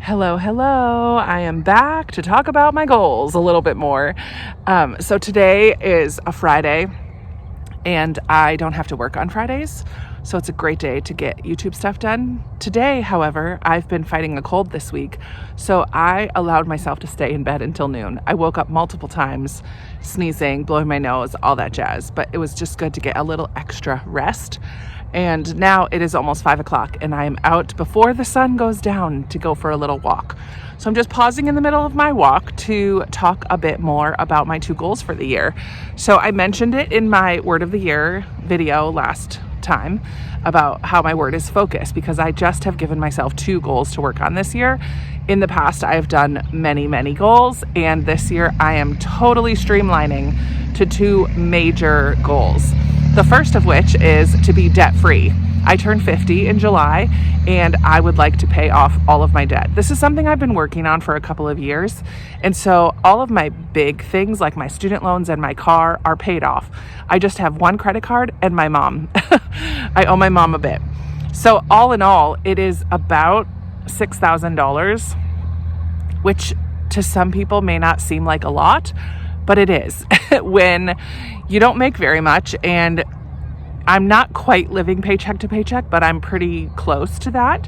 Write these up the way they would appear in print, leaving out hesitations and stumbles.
Hello. I am back to talk about my goals a little bit more. So today is a Friday and I don't have to work on Fridays. So it's a great day to get YouTube stuff done. Today, however, I've been fighting a cold this week. So I allowed myself to stay in bed until noon. I woke up multiple times, sneezing, blowing my nose, all that jazz. But it was just good to get a little extra rest. And now it is almost 5 o'clock and I am out before the sun goes down to go for a little walk. So I'm just pausing in the middle of my walk to talk a bit more about my 2 goals for the year. So I mentioned it in my Word of the Year video last time about how my word is focus, because I just have given myself 2 goals to work on this year. In the past, I have done many goals, and this year I am totally streamlining to 2 major goals. The first of which is to be debt-free. I turned 50 in July and I would like to pay off all of my debt. This is something I've been working on for a couple of years. And so all of my big things like my student loans and my car are paid off. I just have 1 credit card and my mom. I owe my mom a bit. So all in all, it is about $6,000, which to some people may not seem like a lot, but it is when you don't make very much. And I'm not quite living paycheck to paycheck, but I'm pretty close to that.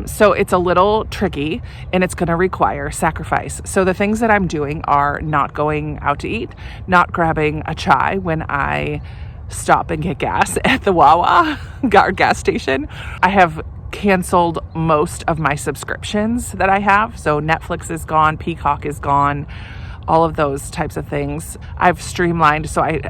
So it's a little tricky and it's going to require sacrifice. So the things that I'm doing are not going out to eat, not grabbing a chai when I stop and get gas at the Wawa gas station. I have canceled most of my subscriptions that I have. So Netflix is gone, Peacock is gone, all of those types of things. I've streamlined. So I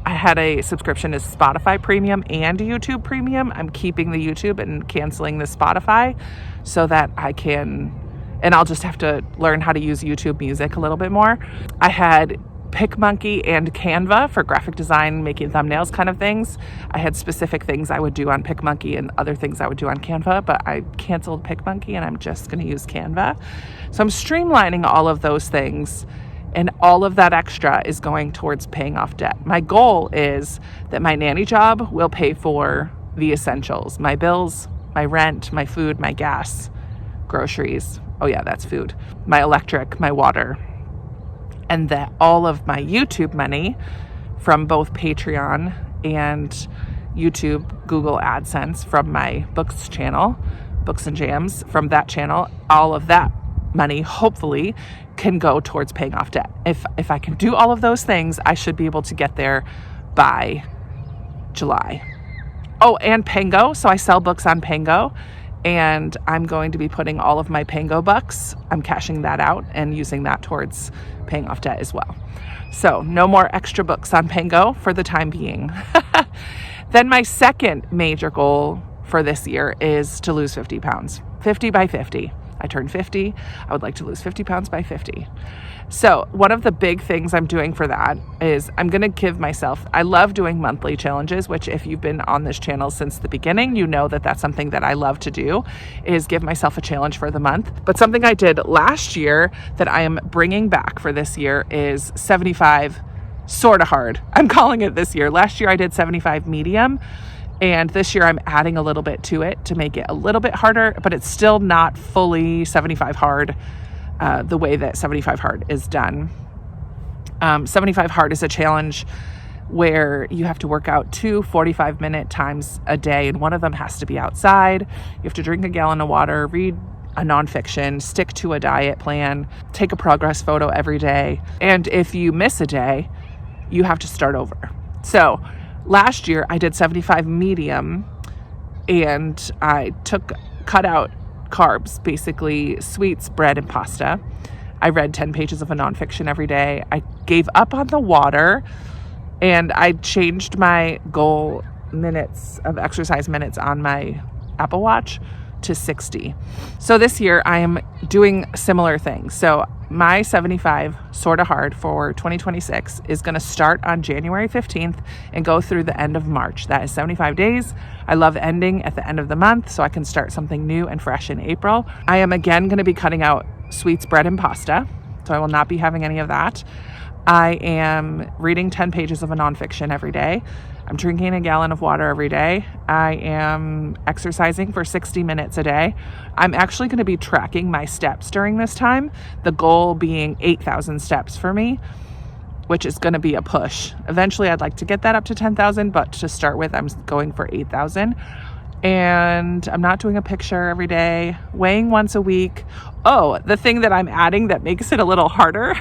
had a subscription to Spotify Premium and YouTube Premium. I'm keeping the YouTube and canceling the Spotify so that I can, and I'll just have to learn how to use YouTube Music a little bit more. I had PicMonkey and Canva for graphic design, making thumbnails kind of things. I had specific things I would do on PicMonkey and other things I would do on Canva, but I canceled PicMonkey and I'm just going to use Canva. So I'm streamlining all of those things, and all of that extra is going towards paying off debt. My goal is that my nanny job will pay for the essentials, my bills, my rent, my food, my gas, groceries. Oh yeah, that's food. My electric, my water. And that all of my YouTube money from both Patreon and YouTube, Google AdSense from my books channel, Books and Jams from that channel, all of that money hopefully can go towards paying off debt. If I can do all of those things, I should be able to get there by July. Oh, and Pango. So I sell books on Pango, and I'm going to be putting all of my Pango bucks, I'm cashing that out and using that towards paying off debt as well. So no more extra books on Pango for the time being. Then my second major goal for this year is to lose 50 pounds, 50 by 50. I turned 50. I would like to lose 50 pounds by 50. So one of the big things I'm doing for that is I'm going to give myself, I love doing monthly challenges, which if you've been on this channel since the beginning, you know that that's something that I love to do, is give myself a challenge for the month. But something I did last year that I am bringing back for this year is 75 sorta-hard. I'm calling it this year. Last year I did 75 medium. And this year I'm adding a little bit to it to make it a little bit harder, but it's still not fully 75 hard the way that 75 hard is done. 75 hard is a challenge where you have to work out 2 45-minute times a day, and one of them has to be outside. You have to drink a gallon of water, read a nonfiction, stick to a diet plan, take a progress photo every day. And if you miss a day, you have to start over. So last year I did 75 medium and I cut out carbs, basically sweets, bread, and pasta. I read 10 pages of a nonfiction every day. I gave up on the water and I changed my goal minutes of exercise minutes on my Apple Watch to 60. So this year I am doing similar things. So my 75 sorta-hard for 2026 is going to start on January 15th and go through the end of March. That is 75 days. I love ending at the end of the month so I can start something new and fresh in April. I am again going to be cutting out sweets, bread, and pasta. So I will not be having any of that. I am reading 10 pages of a nonfiction every day. I'm drinking a gallon of water every day. I am exercising for 60 minutes a day. I'm actually going to be tracking my steps during this time, the goal being 8,000 steps for me, which is going to be a push. Eventually, I'd like to get that up to 10,000, but to start with, I'm going for 8,000. And I'm not doing a picture every day, weighing once a week. Oh, the thing that I'm adding that makes it a little harder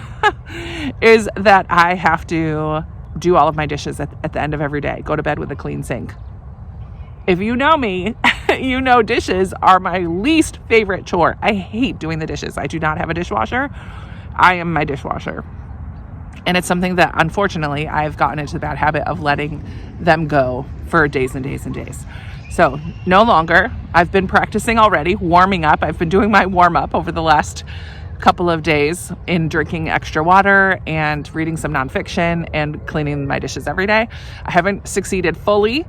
is that I have to do all of my dishes at the end of every day, go to bed with a clean sink. If you know me, you know dishes are my least favorite chore. I hate doing the dishes. I do not have a dishwasher. I am my dishwasher. And it's something that, unfortunately, I've gotten into the bad habit of letting them go for days and days and days. So no longer. I've been practicing already, warming up. I've been doing my warm up over the last couple of days in drinking extra water and reading some nonfiction and cleaning my dishes every day. I haven't succeeded fully,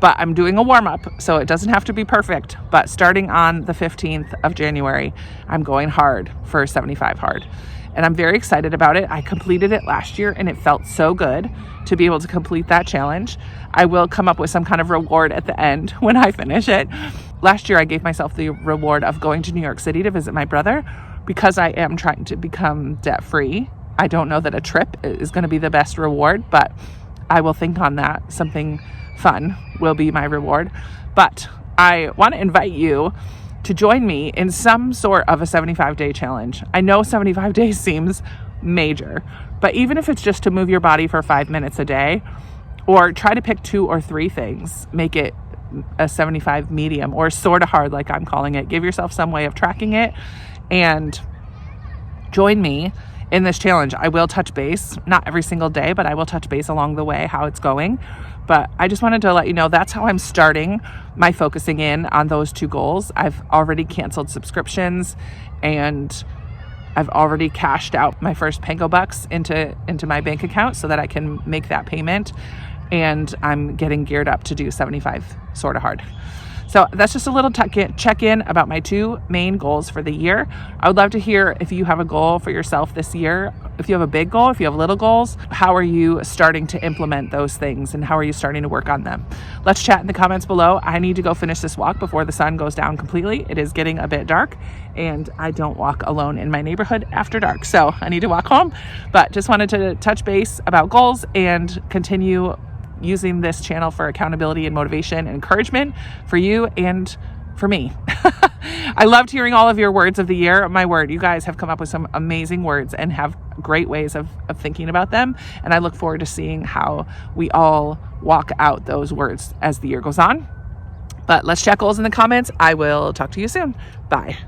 but I'm doing a warm up, so it doesn't have to be perfect. But starting on the 15th of January, I'm going hard for 75 hard. And I'm very excited about it. I completed it last year and it felt so good to be able to complete that challenge. I will come up with some kind of reward at the end when I finish it. Last year, I gave myself the reward of going to New York City to visit my brother because I am trying to become debt-free. I don't know that a trip is going to be the best reward, but I will think on that. Something fun will be my reward. But I want to invite you to join me in some sort of a 75-day challenge. I know 75 days seems major, but even if it's just to move your body for 5 minutes a day, or try to pick 2 or 3 things, make it a 75 medium or sorta-hard, like I'm calling it. Give yourself some way of tracking it and join me in this challenge. I will touch base, not every single day, but I will touch base along the way, how it's going. But I just wanted to let you know that's how I'm starting my focusing in on those 2 goals. I've already canceled subscriptions and I've already cashed out my first Pango bucks into my bank account so that I can make that payment. And I'm getting geared up to do 75 sorta-hard. So that's just a little check-in about my 2 main goals for the year. I would love to hear if you have a goal for yourself this year. If you have a big goal, if you have little goals, how are you starting to implement those things and how are you starting to work on them? Let's chat in the comments below. I need to go finish this walk before the sun goes down completely. It is getting a bit dark and I don't walk alone in my neighborhood after dark. So I need to walk home, but just wanted to touch base about goals and continue using this channel for accountability and motivation and encouragement for you and for me. I loved hearing all of your words of the year. My word, you guys have come up with some amazing words and have great ways of thinking about them. And I look forward to seeing how we all walk out those words as the year goes on. But let's check goals in the comments. I will talk to you soon. Bye.